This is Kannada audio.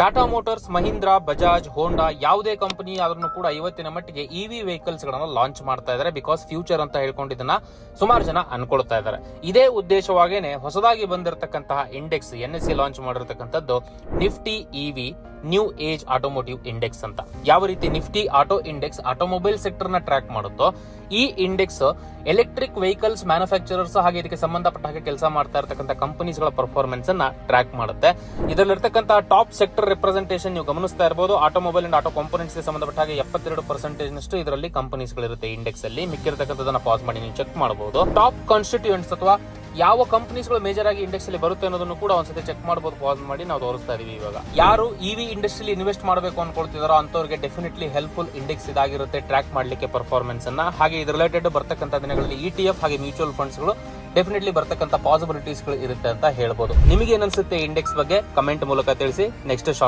ಟಾಟಾ ಮೋಟಾರ್ಸ್, ಮಹೀಂದ್ರಾ, ಬಜಾಜ್, ಹೋಂಡಾ ಯಾವುದೇ ಕಂಪನಿ ಆದ್ರೂ ಕೂಡ ಇವತ್ತಿನ ಮಟ್ಟಿಗೆ ಇವಿ ವೆಹಿಕಲ್ಸ್ ಗಳನ್ನ ಲಾಂಚ್ ಮಾಡ್ತಾ ಇದ್ದಾರೆ. ಬಿಕಾಸ್ ಫ್ಯೂಚರ್ ಅಂತ ಹೇಳ್ಕೊಂಡು ಇದನ್ನ ಸುಮಾರು ಜನ ಅನ್ಕೊಳ್ತಾ ಇದ್ದಾರೆ. ಇದೇ ಉದ್ದೇಶವಾಗೇನೆ ಹೊಸದಾಗಿ ಬಂದಿರತಕ್ಕಂತಹ ಇಂಡೆಕ್ಸ್ NSE ಲಾಂಚ್ ಮಾಡಿರತಕ್ಕಂಥದ್ದು Nifty EV new age automotive index ಅಂತ. ಯಾವ ರೀತಿ Nifty auto index automobile sector ನ ಟ್ರ್ಯಾಕ್ ಮಾಡುತ್ತೋ, ಈ ಇಂಡೆಕ್ಸ್ ಎಲೆಕ್ಟ್ರಿಕ್ ವೆಹಿಕಲ್ಸ್ ಮ್ಯಾನುಫ್ಯಾಕ್ಚರರ್ಸ್ ಹಾಗೆ ಇದಕ್ಕೆ ಸಂಬಂಧಪಟ್ಟ ಹಾಗೆ ಕೆಲಸ ಮಾಡ್ತಾ ಇರತಕ್ಕಂಥ ಕಂಪನೀಸ್ ಗಳ ಪರ್ಫಾರ್ಮೆನ್ಸ್ ಅನ್ನ ಟ್ರ್ಯಾಕ್ ಮಾಡುತ್ತೆ. ಇದರಲ್ಲಿರ್ತಕ್ಕಂತಹ ಟಾಪ್ ಸೆಕ್ಟರ್ ರೆಪ್ರೆಸೆಂಟೇಷನ್ ನೀವು ಗಮನಿಸ್ತಾ ಇರಬಹುದು. ಆಟೋಮೊಬೈಲ್ ಅಂಡ್ ಆಟೋ ಕಾಂಪೋನೆಂಟ್ಸ್ ಗೆ ಸಂಬಂಧಪಟ್ಟ ಹಾಗೆ 72% ನಷ್ಟು ಇದರಲ್ಲಿ ಕಂಪನೀಸ್ ಗಳಿರುತ್ತೆ ಇಂಡೆಕ್ಸ್ ಅಲ್ಲಿ. ಮಿಕ್ಕಿರತಕ್ಕಂಥದನ್ನ ಪಾಸ್ ಮಾಡಿ ನೀವು ಚೆಕ್ ಮಾಡಬಹುದು. ಟಾಪ್ ಕಾನ್ಸ್ಟಿಟ್ಯೂಯೆಂಟ್ಸ್ ಅಥವಾ ಯಾವ ಕಂಪನೀಸ್ ಗಳು ಮೇಜರ್ ಆಗಿ ಇಂಡೆಕ್ಸ್ ಅಲ್ಲಿ ಬರುತ್ತೆ ಅನ್ನೋದನ್ನು ಕೂಡ ಒಂದ್ಸತಿ ಚೆಕ್ ಮಾಡಬಹುದು. ಪಾಸ್ ಮಾಡಿ ನಾವು ತೋರಿಸ್ತಾ ಇದೀವಿ. ಇವಾಗ ಯಾರು ಇವಿ ಇಂಡಸ್ಟ್ರಿಯಲ್ಲಿ ಇನ್ವೆಸ್ಟ್ ಮಾಡಬೇಕು ಅನ್ಕೊಳ್ತಿದಾರೋ ಅಂತವರಿಗೆ ಡೆಫಿನೆಟ್ಲಿ ಹೆಲ್ಪ್ಫುಲ್ ಇಂಡೆಕ್ಸ್ ಇದಾಗಿರುತ್ತೆ ಟ್ರ್ಯಾಕ್ ಮಾಡ್ಲಿಕ್ಕೆ ಪರ್ಫಾರ್ಮೆನ್ಸ್ ಅನ್ನ. ಹಾಗೆ ಇದರ ರಿಲೇಟೆಡ್ ಬರ್ತಕ್ಕಂಥ ದಿನಗಳಲ್ಲಿ ETF ಹಾಗೆ ಮ್ಯೂಚುವಲ್ ಫಂಡ್ಸ್ ಗಳು ಡೆಫಿನೆಟ್ಲಿ ಬರ್ತಕ್ಕಂಥ ಪಾಸಿಬಿಲಿಟೀಸ್ ಗಳು ಇರುತ್ತೆ ಅಂತ ಹೇಳ್ಬೋದು. ನಿಮಗೆ ಏನನ್ಸುತ್ತೆ ಇಂಡೆಕ್ಸ್ ಬಗ್ಗೆ ಕಮೆಂಟ್ ಮೂಲಕ ತಿಳಿಸಿ. Next short